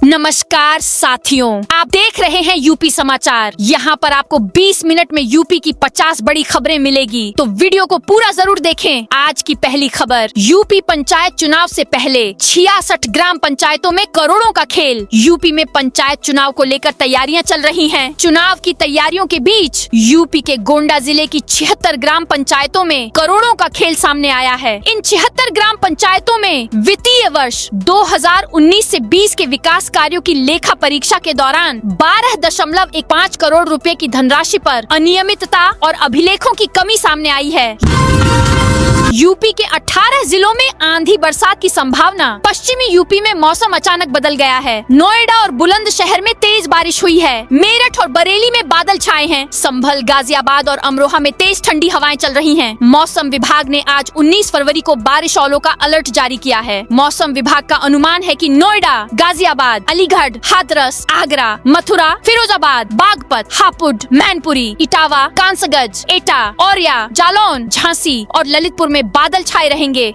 नमस्कार साथियों, आप देख रहे हैं यूपी समाचार। यहाँ पर आपको 20 मिनट में यूपी की 50 बड़ी खबरें मिलेगी, तो वीडियो को पूरा जरूर देखें। आज की पहली खबर, यूपी पंचायत चुनाव से पहले 66 ग्राम पंचायतों में करोड़ों का खेल। यूपी में पंचायत चुनाव को लेकर तैयारियां चल रही हैं। चुनाव की तैयारियों के बीच यूपी के गोंडा जिले की 76 ग्राम पंचायतों में करोड़ों का खेल सामने आया है। इन 76 ग्राम पंचायतों में वित्तीय वर्ष 2019 से 20 के विकास कार्यों की लेखा परीक्षा के दौरान 12.15 करोड़ रुपए की धनराशि पर अनियमितता और अभिलेखों की कमी सामने आई है। यूपी के 18 जिलों में आंधी बरसात की संभावना। पश्चिमी यूपी में मौसम अचानक बदल गया है। नोएडा और बुलंदशहर में तेज बारिश हुई है। मेरठ और बरेली में बादल छाए हैं। संभल, गाजियाबाद और अमरोहा में तेज ठंडी हवाएं चल रही हैं। मौसम विभाग ने आज 19 फरवरी को बारिश औलों का अलर्ट जारी किया है। मौसम विभाग का अनुमान है कि नोएडा, गाजियाबाद, अलीगढ़, हाथरस, आगरा, मथुरा, फिरोजाबाद, बागपत, हापुड़, मैनपुरी, इटावा, कांसगंज, एटा, औरिया, जालौन, झांसी और ललितपुर में बादल छाए रहेंगे।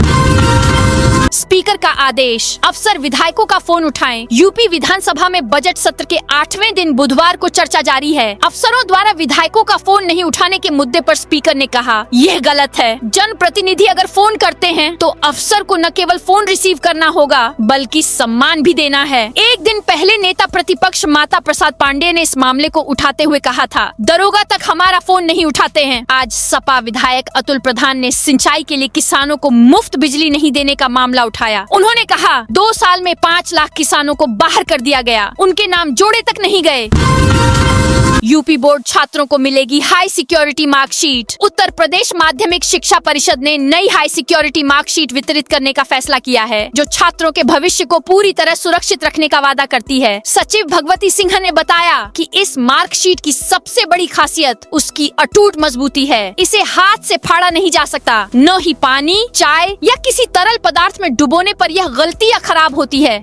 स्पीकर का आदेश, अफसर विधायकों का फोन उठाएं। यूपी विधानसभा में बजट सत्र के 8वें दिन बुधवार को चर्चा जारी है। अफसरों द्वारा विधायकों का फोन नहीं उठाने के मुद्दे पर स्पीकर ने कहा, यह गलत है। जनप्रतिनिधि अगर फोन करते हैं तो अफसर को न केवल फोन रिसीव करना होगा बल्कि सम्मान भी देना है। एक दिन पहले नेता प्रतिपक्ष माता प्रसाद पांडेय ने इस मामले को उठाते हुए कहा था, दरोगा तक हमारा फोन नहीं उठाते हैं। आज सपा विधायक अतुल प्रधान ने सिंचाई के लिए किसानों को मुफ्त बिजली नहीं देने का मामला उठाया। उन्होंने कहा, 2 साल में 5 लाख किसानों को बाहर कर दिया गया, उनके नाम जोड़े तक नहीं गए। यूपी बोर्ड छात्रों को मिलेगी high security marksheet. Uttar Pradesh माध्यमिक शिक्षा परिषद ने नई हाई सिक्योरिटी मार्कशीट वितरित करने का फैसला किया है, जो छात्रों के भविष्य को पूरी तरह सुरक्षित रखने का वादा करती है। सचिव भगवती सिंह ने बताया कि इस मार्कशीट की सबसे बड़ी खासियत उसकी अटूट मजबूती है। इसे हाथ से फाड़ा नहीं जा सकता। न ही पानी, चाय या किसी तरल पदार्थ में डुबोने पर यह गलती या खराब होती है।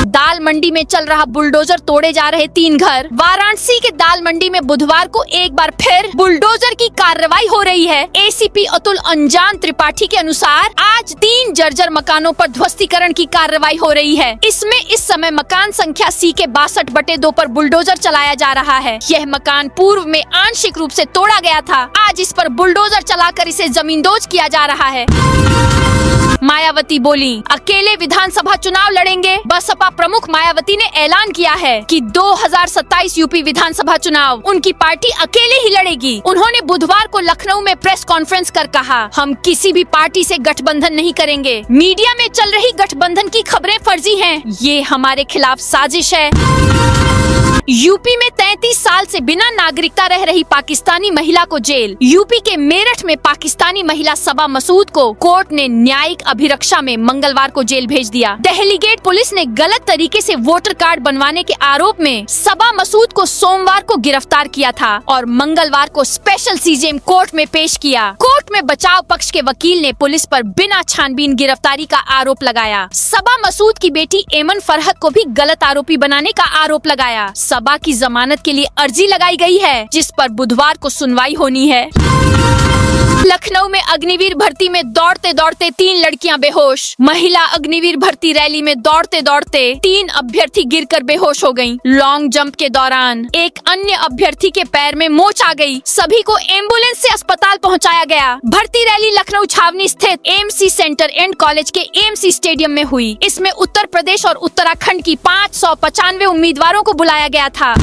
दाल मंडी में चल रहा बुलडोजर तोड़े जा रहे 3 घर। वाराणसी के दाल मंडी में बुधवार को एक बार फिर बुलडोजर की कार्रवाई हो रही है। एसीपी अतुल अंजान त्रिपाठी के अनुसार आज 3 जर्जर मकानों पर ध्वस्तीकरण की कार्रवाई हो रही है। इसमें इस समय मकान संख्या C के 62/2 पर बुलडोजर चलाया जा रहा है। यह मकान पूर्व में आंशिक रूप से तोड़ा गया था। आज इस पर बुलडोजर चलाकर इसे जमींदोज किया जा रहा है। मायावती बोली, अकेले विधानसभा चुनाव लड़ेंगे। बसपा प्रमुख मायावती ने ऐलान किया है कि 2027 यूपी विधानसभा चुनाव उनकी पार्टी अकेले ही लड़ेगी। उन्होंने बुधवार को लखनऊ में प्रेस कॉन्फ्रेंस कर कहा, हम किसी भी पार्टी से गठबंधन नहीं करेंगे। मीडिया में चल रही गठबंधन की खबरें फर्जी हैं। ये हमारे खिलाफ साजिश है। यूपी में 33 साल से बिना नागरिकता रह रही पाकिस्तानी महिला को जेल। यूपी के मेरठ में पाकिस्तानी महिला सबा मसूद को कोर्ट ने न्यायिक अभिरक्षा में मंगलवार को जेल भेज दिया। दिल्ली गेट पुलिस ने गलत तरीके से वोटर कार्ड बनवाने के आरोप में सबा मसूद को सोमवार को गिरफ्तार किया था और मंगलवार को स्पेशल सीजेएम कोर्ट में पेश किया। कोर्ट में बचाव पक्ष के वकील ने पुलिस पर बिना छानबीन गिरफ्तारी का आरोप लगाया। सबा मसूद की बेटी एमन फरहत को भी गलत आरोपी बनाने का आरोप लगाया। सबा की जमानत के लिए अर्जी लगाई गई है, जिस पर बुधवार को सुनवाई होनी है। लखनऊ में अग्निवीर भर्ती में दौड़ते दौड़ते 3 लड़कियां बेहोश। महिला अग्निवीर भर्ती रैली में दौड़ते दौड़ते 3 अभ्यर्थी गिरकर बेहोश हो गयीं। लॉन्ग जंप के दौरान एक अन्य अभ्यर्थी के पैर में मोच आ गई। सभी को एम्बुलेंस से अस्पताल पहुंचाया गया। भर्ती रैली लखनऊ छावनी स्थित एएमसी सेंटर एंड कॉलेज के एएमसी स्टेडियम में हुई। इसमें उत्तर प्रदेश और उत्तराखंड की 595 उम्मीदवारों को बुलाया गया था।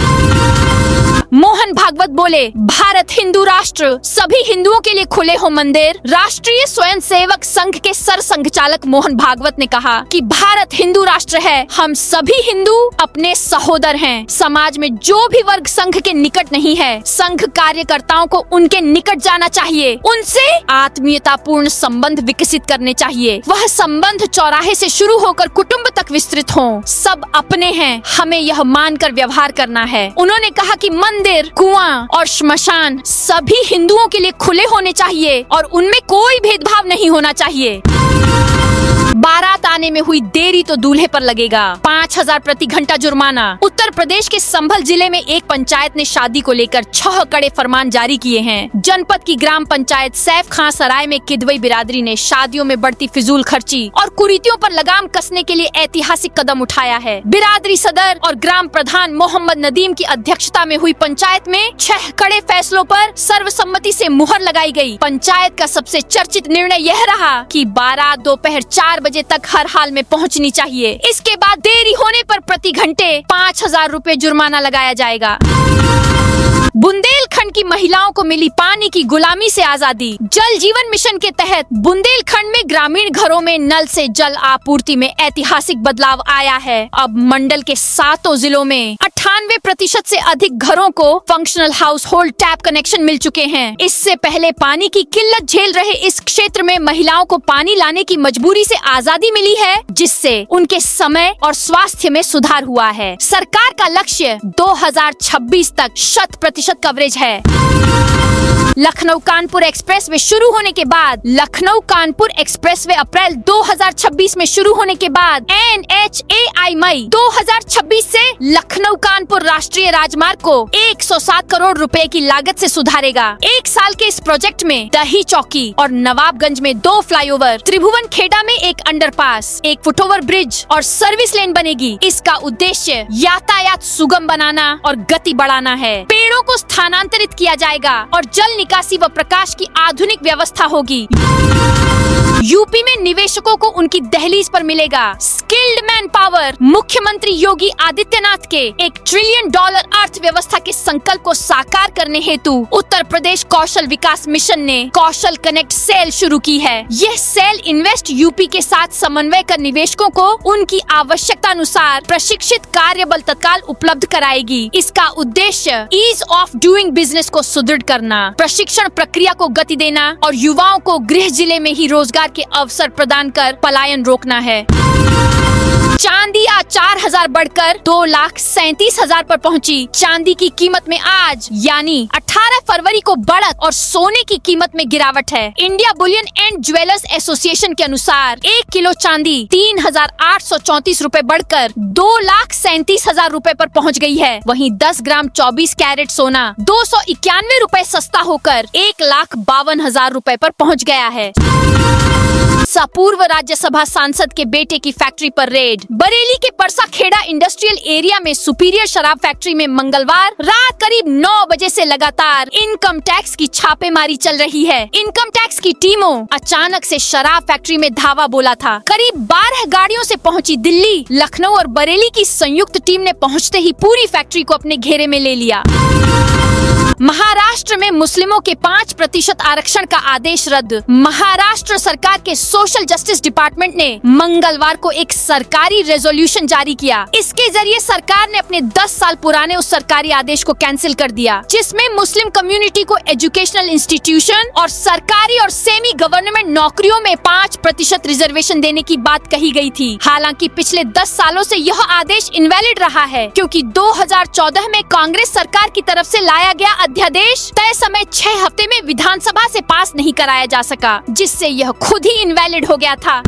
मोहन भागवत बोले, भारत हिंदू राष्ट्र, सभी हिंदुओं के लिए खुले हो मंदिर। राष्ट्रीय स्वयंसेवक संघ के सर संघचालक मोहन भागवत ने कहा कि भारत हिंदू राष्ट्र है, हम सभी हिंदू अपने सहोदर हैं। समाज में जो भी वर्ग संघ के निकट नहीं है, संघ कार्यकर्ताओं को उनके निकट जाना चाहिए, उनसे आत्मीयतापूर्ण संबंध विकसित करने चाहिए। वह संबंध चौराहे से शुरू होकर कुटुंब तक विस्तृत हों। सब अपने हैं, हमें यह मानकर व्यवहार करना है। उन्होंने कहा कि मंदिर, कुआं और श्मशान सभी हिंदुओं के लिए खुले होने चाहिए और उनमें कोई भेदभाव नहीं होना चाहिए। बारात आने में हुई देरी तो दूल्हे पर लगेगा 5,000 प्रति घंटा जुर्माना। उत्तर प्रदेश के संभल जिले में एक पंचायत ने शादी को लेकर 6 कड़े फरमान जारी किए हैं। जनपद की ग्राम पंचायत सैफ खां सराय में किदवई बिरादरी ने शादियों में बढ़ती फिजूल खर्ची और कुरीतियों पर लगाम कसने के लिए ऐतिहासिक कदम उठाया है। बिरादरी सदर और ग्राम प्रधान मोहम्मद नदीम की अध्यक्षता में हुई पंचायत में 6 कड़े फैसलों पर सर्वसम्मति से मुहर लगाई गई। पंचायत का सबसे चर्चित निर्णय यह रहा कि बारात दोपहर 4 बजे तक हर हाल में पहुंचनी चाहिए। इसके बाद देरी होने पर प्रति घंटे 5,000 रुपए जुर्माना लगाया जाएगा। बुंदेलखंड की महिलाओं को मिली पानी की गुलामी से आजादी। जल जीवन मिशन के तहत बुंदेलखंड में ग्रामीण घरों में नल से जल आपूर्ति में ऐतिहासिक बदलाव आया है। अब मंडल के 7 जिलों में 98% से अधिक घरों को functional household tap connection मिल चुके हैं। इससे पहले पानी की किल्लत झेल रहे इस क्षेत्र में महिलाओं को पानी लाने की मजबूरी से आजादी मिली है, जिससे उनके समय और स्वास्थ्य में सुधार हुआ है। सरकार का लक्ष्य 2026 तक 100% कवरेज है। लखनऊ कानपुर एक्सप्रेसवे शुरू होने के बाद लखनऊ कानपुर एक्सप्रेसवे अप्रैल 2026 में शुरू होने के बाद NHAI मई 2026 से लखनऊ कानपुर राष्ट्रीय राजमार्ग को 107 करोड़ रुपए की लागत से सुधारेगा। 1 साल के इस प्रोजेक्ट में दही चौकी और नवाबगंज में 2 फ्लाईओवर, त्रिभुवन खेड़ा में एक अंडरपास, एक फुटओवर ब्रिज और सर्विस लेन बनेगी। इसका उद्देश्य यातायात सुगम बनाना और गति बढ़ाना है। पेड़ों को स्थानांतरित किया जाएगा और जल निकासी व प्रकाश की आधुनिक व्यवस्था होगी। यूपी में निवेशकों को उनकी दहलीज पर मिलेगा स्किल्ड मैन पावर। मुख्यमंत्री योगी आदित्यनाथ के $1 ट्रिलियन अर्थव्यवस्था के संकल्प को साकार करने हेतु उत्तर प्रदेश कौशल विकास मिशन ने कौशल कनेक्ट सेल शुरू की है। यह सेल इन्वेस्ट यूपी के साथ समन्वय कर निवेशकों को उनकी आवश्यकता अनुसार प्रशिक्षित कार्यबल तत्काल उपलब्ध कराएगी। इसका उद्देश्य ईज ऑफ डूइंग बिजनेस को सुदृढ़ करना, प्रशिक्षण प्रक्रिया को गति देना और युवाओं को गृह जिले में ही रोजगार के अवसर प्रदान कर पलायन रोकना है। चांदी आज 4,000 बढ़कर 2,37,000 पर पहुंची। चांदी की कीमत में आज यानी 18 फरवरी को बढ़त और सोने की कीमत में गिरावट है। India Boolean and jewellers association के अनुसार 1 किलो चांदी 3,834 रुपए बढ़कर 2,37,000 रुपए पर पहुंच गई है। वहीं 10 ग्राम 24 कैरेट सोना 291 रुपए सस्ता होकर 1,52,000 रुपए पर पहुंच गया है। पूर्व राज्यसभा सांसद के बेटे की फैक्ट्री पर रेड। बरेली के परसा खेड़ा इंडस्ट्रियल एरिया में सुपीरियर शराब फैक्ट्री में मंगलवार रात करीब 9 बजे से लगातार इनकम टैक्स की छापेमारी चल रही है। इनकम टैक्स की टीमों अचानक से शराब फैक्ट्री में धावा बोला था। करीब 12 गाड़ियों से पहुंची दिल्ली, लखनऊ और बरेली की संयुक्त टीम ने पहुंचते ही पूरी फैक्ट्री को अपने घेरे में ले लिया। महाराष्ट्र में मुस्लिमों के 5% आरक्षण का आदेश रद्द। महाराष्ट्र सरकार के सोशल जस्टिस डिपार्टमेंट ने मंगलवार को एक सरकारी रेजोल्यूशन जारी किया। इसके जरिए सरकार ने अपने 10 साल पुराने उस सरकारी आदेश को कैंसिल कर दिया, जिसमें मुस्लिम कम्युनिटी को एजुकेशनल इंस्टीट्यूशन और सरकारी और सेमी गवर्नमेंट नौकरियों में 5% रिजर्वेशन देने की बात कही गई थी। हालांकि पिछले 10 सालों से यह आदेश इनवैलिड रहा है, क्योंकि 2014 में कांग्रेस सरकार की तरफ से लाया गया अध्यादेश तय समय 6 हफ्ते में विधानसभा से पास नहीं कराया जा सका, जिससे यह खुद ही इनवैलिड हो गया था।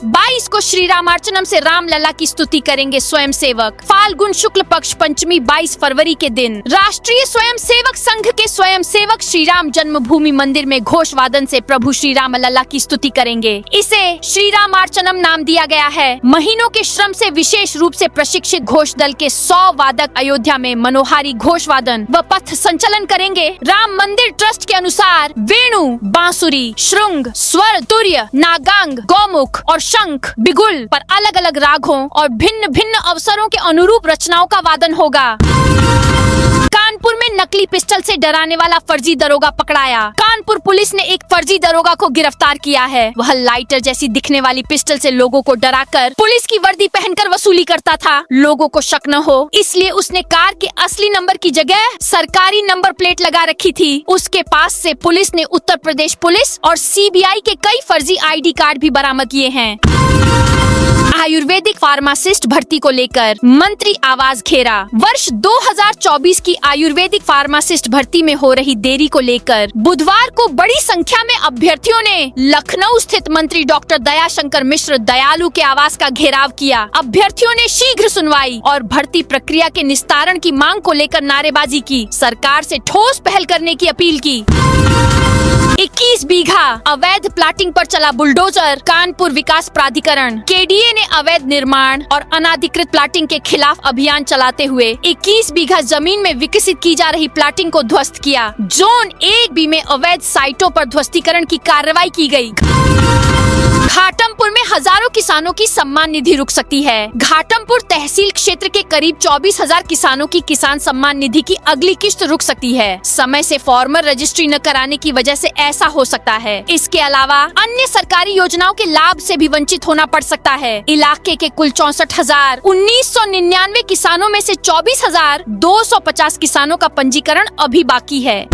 22 को श्री रामार्चनम से रामलला की स्तुति करेंगे स्वयंसेवक। फाल्गुन शुक्ल पक्ष पंचमी 22 फरवरी के दिन राष्ट्रीय स्वयंसेवक संघ के स्वयंसेवक श्री राम जन्मभूमि मंदिर में घोष वादन से प्रभु श्री रामलला की स्तुति करेंगे। इसे श्री रामार्चनम नाम दिया गया है। महीनों के श्रम से विशेष रूप से प्रशिक्षित घोष दल के 100 वादक अयोध्या में मनोहारी घोष वादन व पथ संचलन करेंगे। राम मंदिर ट्रस्ट के अनुसार वेणु, बांसुरी, श्रृंग, स्वर, तुर्य, नागांग, गौमुख और शंख, बिगुल पर अलग अलग रागों और भिन्न भिन्न अवसरों के अनुरूप रचनाओं का वादन होगा। कानपुर में नकली पिस्टल से डराने वाला फर्जी दरोगा पकड़ाया। कानपुर पुलिस ने एक फर्जी दरोगा को गिरफ्तार किया है। वह लाइटर जैसी दिखने वाली पिस्टल से लोगों को डराकर पुलिस की वर्दी पहनकर वसूली करता था। लोगों को शक न हो इसलिए उसने कार के असली नंबर की जगह सरकारी नंबर प्लेट लगा रखी थी। उसके पास से पुलिस ने उत्तर प्रदेश पुलिस और CBI के कई फर्जी ID कार्ड भी बरामद किए हैं। आयुर्वेदिक फार्मासिस्ट भर्ती को लेकर मंत्री आवाज घेरा। वर्ष 2024 की आयुर्वेदिक फार्मासिस्ट भर्ती में हो रही देरी को लेकर बुधवार को बड़ी संख्या में अभ्यर्थियों ने लखनऊ स्थित मंत्री डॉक्टर दयाशंकर मिश्र दयालु के आवास का घेराव किया। अभ्यर्थियों ने शीघ्र सुनवाई और भर्ती प्रक्रिया के निस्तारण की मांग को लेकर नारेबाजी की, सरकार से ठोस पहल करने की अपील की। 21 बीघा अवैध प्लाटिंग पर चला बुलडोजर। कानपुर विकास प्राधिकरण केडीए ने अवैध निर्माण और अनाधिकृत प्लाटिंग के खिलाफ अभियान चलाते हुए 21 बीघा जमीन में विकसित की जा रही प्लाटिंग को ध्वस्त किया। जोन 1B में अवैध साइटों पर ध्वस्तीकरण की कार्रवाई की गई। घाटमपुर में हजारों किसानों की सम्मान निधि रुक सकती है। घाटमपुर तहसील क्षेत्र के करीब 24,000 किसानों की किसान सम्मान निधि की अगली किश्त रुक सकती है। समय से फॉर्मल रजिस्ट्री न कराने की वजह से ऐसा हो सकता है। इसके अलावा अन्य सरकारी योजनाओं के लाभ से भी वंचित होना पड़ सकता है। इलाके के कुल 64,1999 किसानों में से 24,250 किसानों का पंजीकरण अभी बाकी है।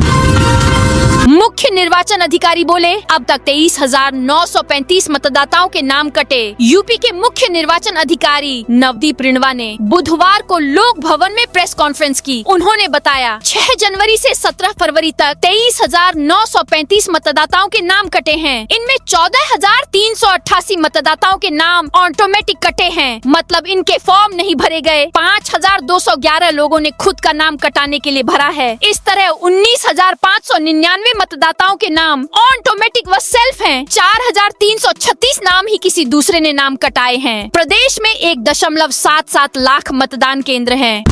मुख्य निर्वाचन अधिकारी बोले, अब तक 23,935 मतदाताओं के नाम कटे। यूपी के मुख्य निर्वाचन अधिकारी नवदीप रिणवा ने बुधवार को लोक भवन में प्रेस कॉन्फ्रेंस की। उन्होंने बताया 6 जनवरी से 17 फरवरी तक 23,935 मतदाताओं के नाम कटे हैं। इनमें 14,388 मतदाताओं के नाम ऑटोमेटिक कटे हैं, मतलब इनके फॉर्म नहीं भरे गए। 5,211 लोगों ने खुद का नाम कटाने के लिए भरा है। इस तरह 19,599 मतदाताओं के नाम ऑटोमेटिक व सेल्फ हैं। 4,336 नाम ही किसी दूसरे ने नाम कटाए हैं। प्रदेश में 1.77 लाख मतदान केंद्र हैं।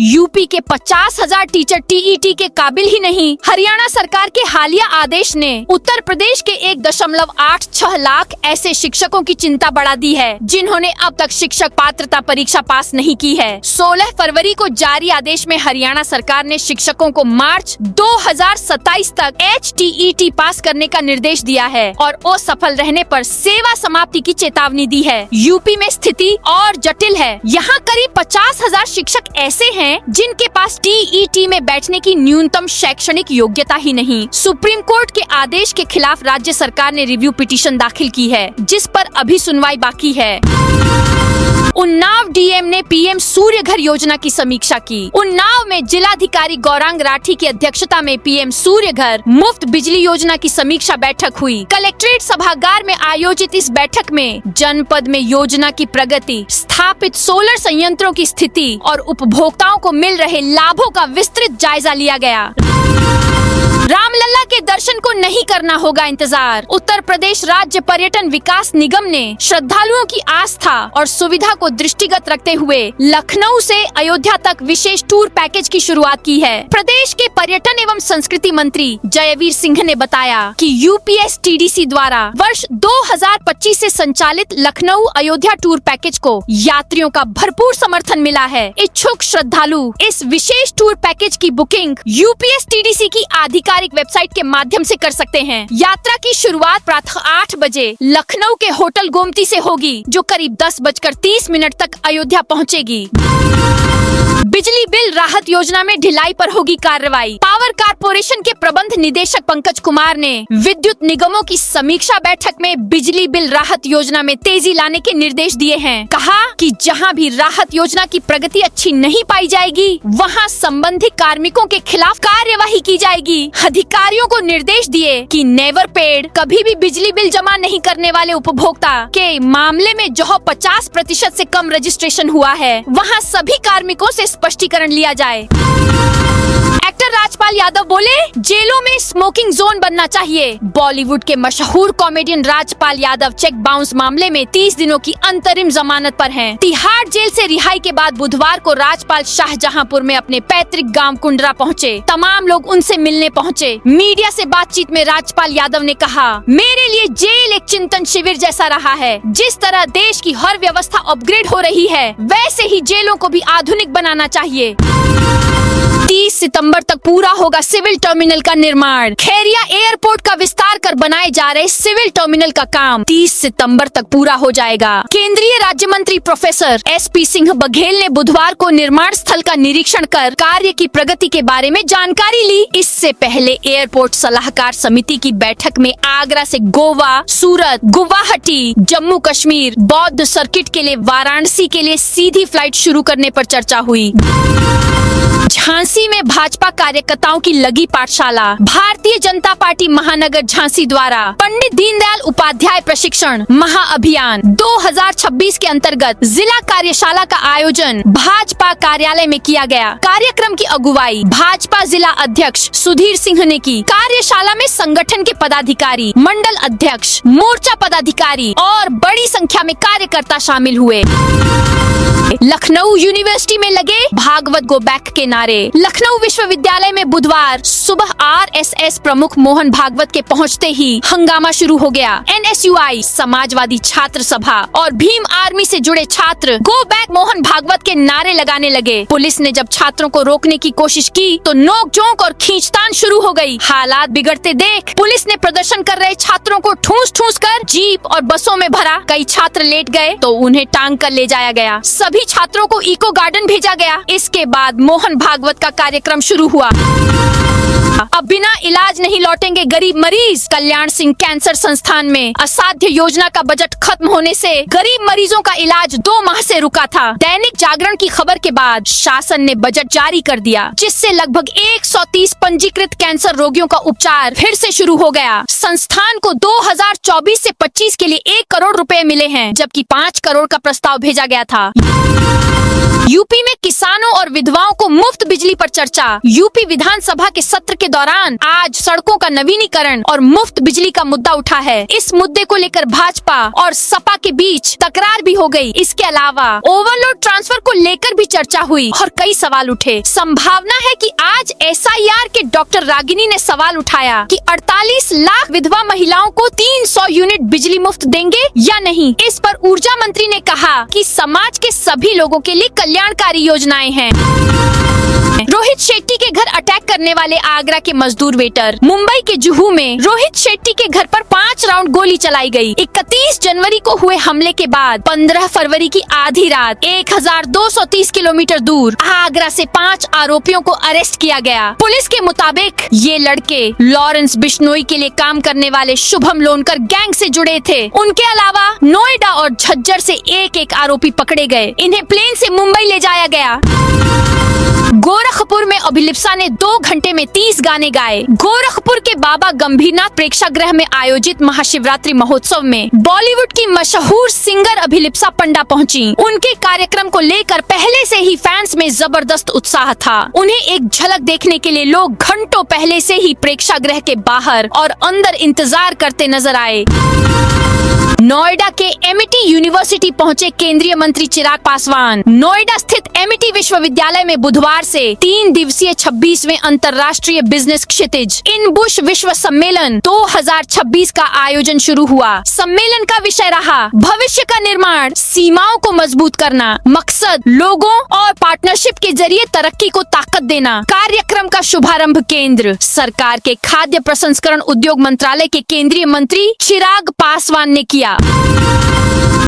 यूपी के 50,000 टीचर टीईटी के काबिल ही नहीं। हरियाणा सरकार के हालिया आदेश ने उत्तर प्रदेश के 1.86 लाख ऐसे शिक्षकों की चिंता बढ़ा दी है जिन्होंने अब तक शिक्षक पात्रता परीक्षा पास नहीं की है। 16 फरवरी को जारी आदेश में हरियाणा सरकार ने शिक्षकों को मार्च 2027 तक HTET पास करने का निर्देश दिया है और असफल रहने पर सेवा समाप्ति की चेतावनी दी है। यूपी में स्थिति और जटिल है। यहाँ करीब 50,000 शिक्षक ऐसे हैं जिनके पास टीईटी में बैठने की न्यूनतम शैक्षणिक योग्यता ही नहीं। सुप्रीम कोर्ट के आदेश के खिलाफ राज्य सरकार ने रिव्यू पिटीशन दाखिल की है, जिस पर अभी सुनवाई बाकी है। उन्नाव डीएम ने पीएम सूर्य घर योजना की समीक्षा की। उन्नाव में जिलाधिकारी गौरांग राठी की अध्यक्षता में पीएम सूर्य घर मुफ्त बिजली योजना की समीक्षा बैठक हुई। कलेक्ट्रेट सभागार में आयोजित इस बैठक में जनपद में योजना की प्रगति, स्थापित सोलर संयंत्रों की स्थिति और उपभोक्ताओं को मिल रहे लाभों का विस्तृत जायजा लिया गया। रामलला के दर्शन को नहीं करना होगा इंतजार। उत्तर प्रदेश राज्य पर्यटन विकास निगम ने श्रद्धालुओं की आस्था और सुविधा को दृष्टिगत रखते हुए लखनऊ से अयोध्या तक विशेष टूर पैकेज की शुरुआत की है। प्रदेश के पर्यटन एवं संस्कृति मंत्री जयवीर सिंह ने बताया कि यूपीएसटीडीसी द्वारा वर्ष 2025 से संचालित लखनऊ अयोध्या टूर पैकेज को यात्रियों का भरपूर समर्थन मिला है। इच्छुक श्रद्धालु इस विशेष टूर पैकेज की बुकिंग यूपीएसटीडीसी की आधिकारिक वेबसाइट के माध्यम से कर सकते हैं। यात्रा की शुरुआत प्रातः 8 बजे लखनऊ के होटल गोमती से होगी, जो करीब 10:30 तक अयोध्या पहुंचेगी। बिजली बिल राहत योजना में ढिलाई पर होगी कार्रवाई। पावर कारपोरेशन के प्रबंध निदेशक पंकज कुमार ने विद्युत निगमों की समीक्षा बैठक में बिजली बिल राहत योजना में तेजी लाने के निर्देश दिए हैं। कहा कि जहां भी राहत योजना की प्रगति अच्छी नहीं पाई जाएगी, वहां संबंधित कार्मिकों के खिलाफ कार्यवाही की जाएगी। अधिकारियों को निर्देश दिए कि नेवर पेड, कभी भी बिजली बिल जमा नहीं करने वाले उपभोक्ता के मामले में जहां 50% से कम रजिस्ट्रेशन हुआ है, वहां सभी कार्मिकों से स्पष्टीकरण लिया जाए। एक्टर राजपाल यादव बोले, जेलों में स्मोकिंग जोन बनना चाहिए। बॉलीवुड के मशहूर comedian Rajpal Yadav cheque bounce मामले में 30 दिनों की अंतरिम जमानत पर हैं। तिहाड़ जेल से रिहाई के बाद बुधवार को राजपाल शाहजहांपुर में अपने पैतृक गांव कुंडरा पहुंचे। तमाम लोग उनसे मिलने पहुंचे। मीडिया से बातचीत में राजपाल यादव ने कहा, मेरे लिए जेल एक चिंतन शिविर जैसा रहा है। जिस तरह देश की हर व्यवस्था अपग्रेड हो रही है, वैसे ही जेलों को भी आधुनिक बनाना चाहिए। 30 सितंबर तक पूरा होगा सिविल टर्मिनल का निर्माण। खैरिया एयरपोर्ट का विस्तार कर बनाए जा रहे सिविल टर्मिनल का काम 30 सितंबर तक पूरा हो जाएगा। केंद्रीय राज्य मंत्री प्रोफेसर SP सिंह बघेल ने बुधवार को निर्माण स्थल का निरीक्षण कर कार्य की प्रगति के बारे में जानकारी ली। इससे पहले एयरपोर्ट सलाहकार समिति की बैठक में आगरा से गोवा, सूरत, गुवाहाटी, जम्मू कश्मीर, बौद्ध सर्किट के लिए वाराणसी के लिए सीधी फ्लाइट शुरू करने पर चर्चा हुई। झांसी में भाजपा कार्यकर्ताओं की लगी पाठशाला। भारतीय जनता पार्टी महानगर झांसी द्वारा पंडित दीनदयाल उपाध्याय प्रशिक्षण महाअभियान 2026 के अंतर्गत जिला कार्यशाला का आयोजन भाजपा कार्यालय में किया गया। कार्यक्रम की अगुवाई भाजपा जिला अध्यक्ष सुधीर सिंह ने की। कार्यशाला में संगठन के पदाधिकारी, मंडल अध्यक्ष, मोर्चा पदाधिकारी और बड़ी संख्या में कार्यकर्ता शामिल हुए। लखनऊ यूनिवर्सिटी में लगे भागवत गो बैक के नारे। लखनऊ विश्वविद्यालय में बुधवार सुबह RSS प्रमुख मोहन भागवत के पहुंचते ही हंगामा शुरू हो गया। NSUI, समाजवादी छात्र सभा और भीम आर्मी से जुड़े छात्र गो बैक मोहन भागवत के नारे लगाने लगे। पुलिस ने जब छात्रों को रोकने की कोशिश की तो नोकझोंक और खींचतान शुरू हो गई। हालात बिगड़ते देख पुलिस ने प्रदर्शन कर रहे छात्रों को ठूस कर जीप और बसों में भरा। कई छात्र लेट गए तो उन्हें टांग कर ले जाया गया। सभी छात्रों को इको गार्डन भेजा गया। इसके बाद मोहन भागवत का कार्यक्रम शुरू हुआ। अब बिना इलाज नहीं लौटेंगे गरीब मरीज। कल्याण सिंह कैंसर संस्थान में असाध्य योजना का बजट खत्म होने से गरीब मरीजों का इलाज 2 माह से रुका था। दैनिक जागरण की खबर के बाद शासन ने बजट जारी कर दिया, जिससे लगभग 130 पंजीकृत कैंसर रोगियों का उपचार फिर से शुरू हो गया। संस्थान को 2024 से 25 के लिए 1 करोड़ रुपए मिले हैं, जबकि 5 करोड़ का प्रस्ताव भेजा गया था। यूपी में किसानों और विधवाओं को मुफ्त बिजली पर चर्चा। यूपी विधानसभा के सत्र के दौरान आज सड़कों का नवीनीकरण और मुफ्त बिजली का मुद्दा उठा है। इस मुद्दे को लेकर भाजपा और सपा के बीच तकरार भी हो गई। इसके अलावा ओवरलोड ट्रांसफर को लेकर भी चर्चा हुई और कई सवाल उठे। संभावना है कि आज SIR के डॉक्टर रागिनी ने सवाल उठाया कि 48 लाख विधवा महिलाओं को 300 यूनिट बिजली मुफ्त देंगे या नहीं। इस पर ऊर्जा मंत्री ने कहा कि समाज के सभी लोगों के लिए कल्याणकारी योजनाएं हैं। रोहित शेट्टी के घर अटैक करने वाले आगरा के मजदूर वेटर। मुंबई के जुहू में रोहित शेट्टी के घर पर 5 राउंड गोली चलाई गई। 31 जनवरी को हुए हमले के बाद 15 फरवरी की आधी रात 1230 किलोमीटर दूर आगरा से 5 आरोपियों को अरेस्ट किया गया। पुलिस के मुताबिक ये लड़के लॉरेंस बिश्नोई के लिए काम करने वाले शुभम लोनकर गैंग से जुड़े थे। उनके अलावा नोएडा और झज्जर से एक आरोपी पकड़े गए। इन्हें प्लेन से मुंबई ले जाया गया। गोरखपुर में अभिलिप्सा ने 2 घंटे में 30 गाने गाए। गोरखपुर के बाबा गंभीरनाथ प्रेक्षागृह में आयोजित महाशिवरात्रि महोत्सव में बॉलीवुड की मशहूर सिंगर अभिलिप्सा पंडा पहुंची। उनके कार्यक्रम को लेकर पहले से ही फैंस में जबरदस्त उत्साह था। उन्हें एक झलक देखने के लिए लोग घंटों पहले से ही प्रेक्षागृह के बाहर और अंदर इंतजार करते नजर आए। नोएडा के एमिटी यूनिवर्सिटी पहुंचे केंद्रीय मंत्री चिराग पासवान। नोएडा स्थित एमिटी विश्वविद्यालय में बुधवार से 3 दिवसीय 26वें अंतर्राष्ट्रीय बिजनेस क्षितिज इन बुश विश्व सम्मेलन 2026 का आयोजन शुरू हुआ। सम्मेलन का विषय रहा भविष्य का निर्माण, सीमाओं को मजबूत करना, मकसद लोगों और पार्टनरशिप के जरिए तरक्की को ताकत देना। कार्यक्रम का शुभारंभ केंद्र सरकार के खाद्य प्रसंस्करण उद्योग मंत्रालय के केंद्रीय मंत्री चिराग पासवान ने किया।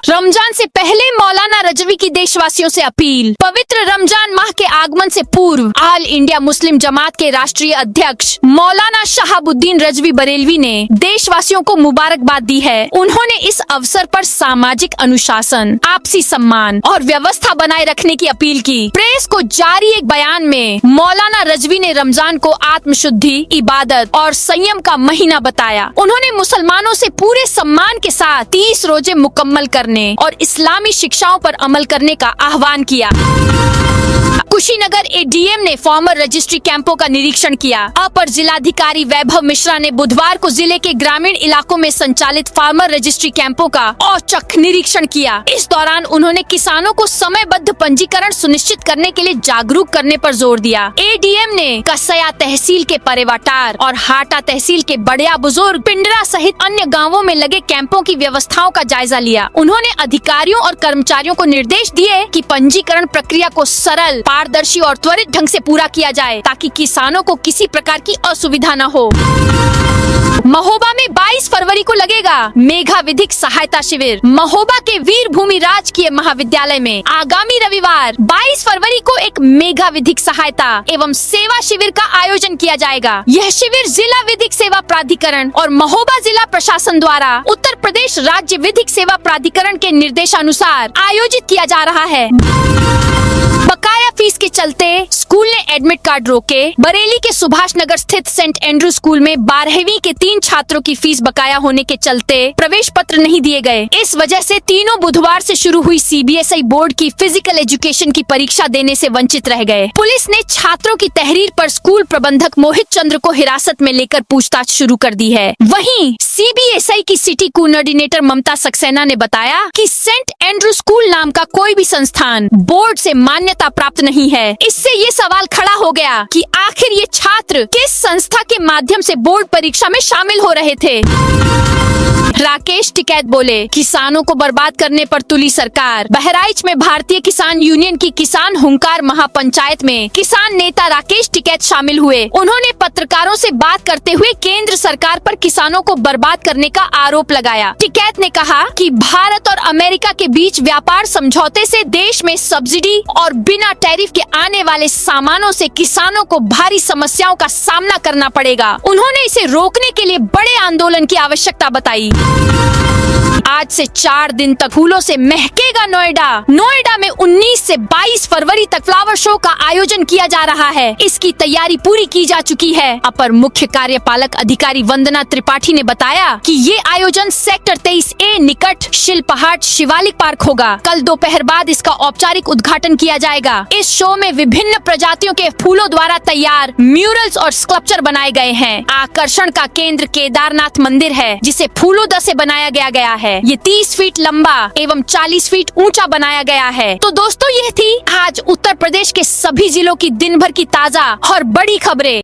रमजान से पहले मौलाना रजवी की देशवासियों से अपील। पवित्र रमजान माह के आगमन से पूर्व ऑल इंडिया मुस्लिम जमात के राष्ट्रीय अध्यक्ष मौलाना शहाबुद्दीन रजवी बरेलवी ने देशवासियों को मुबारकबाद दी है। उन्होंने इस अवसर पर सामाजिक अनुशासन, आपसी सम्मान और व्यवस्था बनाए रखने की अपील की। प्रेस को जारी एक बयान में मौलाना रजवी ने रमजान को आत्मशुद्धि, इबादत और संयम का महीना बताया। उन्होंने मुसलमानों से पूरे सम्मान के साथ 30 रोजे मुकम्मल करने और इस्लामी शिक्षाओं पर अमल करने का आह्वान किया। कुशीनगर ADM ने फार्मर रजिस्ट्री कैंपों का निरीक्षण किया। अपर जिलाधिकारी वैभव मिश्रा ने बुधवार को जिले के ग्रामीण इलाकों में संचालित फार्मर रजिस्ट्री कैंपों का औचक निरीक्षण किया। इस दौरान उन्होंने किसानों को समयबद्ध पंजीकरण सुनिश्चित करने के लिए जागरूक करने पर जोर दिया। ADM ने कसया तहसील के परेवाटार और हाटा तहसील के बड़िया बुजुर्ग, पिंडरा सहित अन्य गाँवों में लगे कैंपों की व्यवस्थाओं का जायजा लिया। उन्होंने अधिकारियों और कर्मचारियों को निर्देश दिए कि पंजीकरण प्रक्रिया को सरल, पारदर्शी और त्वरित ढंग से पूरा किया जाए ताकि किसानों को किसी प्रकार की असुविधा न हो। महोबा में 22 फरवरी को लगेगा मेघा विधिक सहायता शिविर। महोबा के वीर भूमि राजकीय महाविद्यालय में आगामी रविवार 22 फरवरी को एक मेघा विधिक सहायता एवं सेवा शिविर का आयोजन किया जाएगा। यह शिविर जिला विधिक सेवा प्राधिकरण और महोबा जिला प्रशासन द्वारा उत्तर प्रदेश राज्य विधिक सेवा प्राधिकरण के निर्देशानुसार आयोजित किया जा रहा है। बकाया फीस के चलते स्कूल ने एडमिट कार्ड रोके। बरेली के सुभाष नगर स्थित सेंट एंड्रू स्कूल में 12वीं के 3 छात्रों की फीस बकाया होने के चलते प्रवेश पत्र नहीं दिए गए। इस वजह से तीनों बुधवार से शुरू हुई सीबीएसई बोर्ड की फिजिकल एजुकेशन की परीक्षा देने से वंचित रह गए। पुलिस ने छात्रों की तहरीर पर स्कूल प्रबंधक मोहित चंद्र को हिरासत में लेकर पूछताछ शुरू कर दी है। वहीं सीबीएसई की सिटी कोऑर्डिनेटर ममता सक्सेना ने बताया कि सेंट एंड्रू स्कूल नाम का कोई भी संस्थान बोर्ड से मान्यता प्राप्त नहीं है। इससे ये सवाल खड़ा हो गया कि आखिर ये छात्र किस संस्था के माध्यम से बोर्ड परीक्षा में शामिल हो रहे थे। राकेश टिकैत बोले, किसानों को बर्बाद करने पर तुली सरकार। बहराइच में भारतीय किसान यूनियन की किसान हुंकार महापंचायत में किसान नेता राकेश टिकैत शामिल हुए। उन्होंने पत्रकारों से बात करते हुए केंद्र सरकार पर किसानों को बर्बाद करने का आरोप लगाया। टिकैत ने कहा कि भारत और अमेरिका के बीच व्यापार समझौते से देश में सब्सिडी और बिना टैरिफ के आने वाले सामानों से किसानों को भारी समस्याओं का सामना करना पड़ेगा। उन्होंने इसे रोकने के लिए बड़े आंदोलन की आवश्यकता बताई। आज से 4 दिन तक फूलों से महकेगा नोएडा। नोएडा में 19 से 22 फरवरी तक फ्लावर शो का आयोजन किया जा रहा है। इसकी तैयारी पूरी की जा चुकी है। अपर मुख्य कार्यपालक अधिकारी वंदना त्रिपाठी ने बताया कि ये आयोजन सेक्टर 23A निकट शिल्पहाट शिवालिक पार्क होगा। कल दोपहर बाद इसका औपचारिक उद्घाटन किया जाएगा। इस शो में विभिन्न प्रजातियों के फूलों द्वारा तैयार म्यूरल्स और स्कल्पचर बनाए गए हैं। आकर्षण का केंद्र केदारनाथ मंदिर है, जिसे फूलों से बनाया गया है। ये 30 फीट लंबा एवं 40 फीट ऊंचा बनाया गया है। तो दोस्तों, यह थी आज उत्तर प्रदेश के सभी जिलों की दिन भर की ताजा और बड़ी खबरें।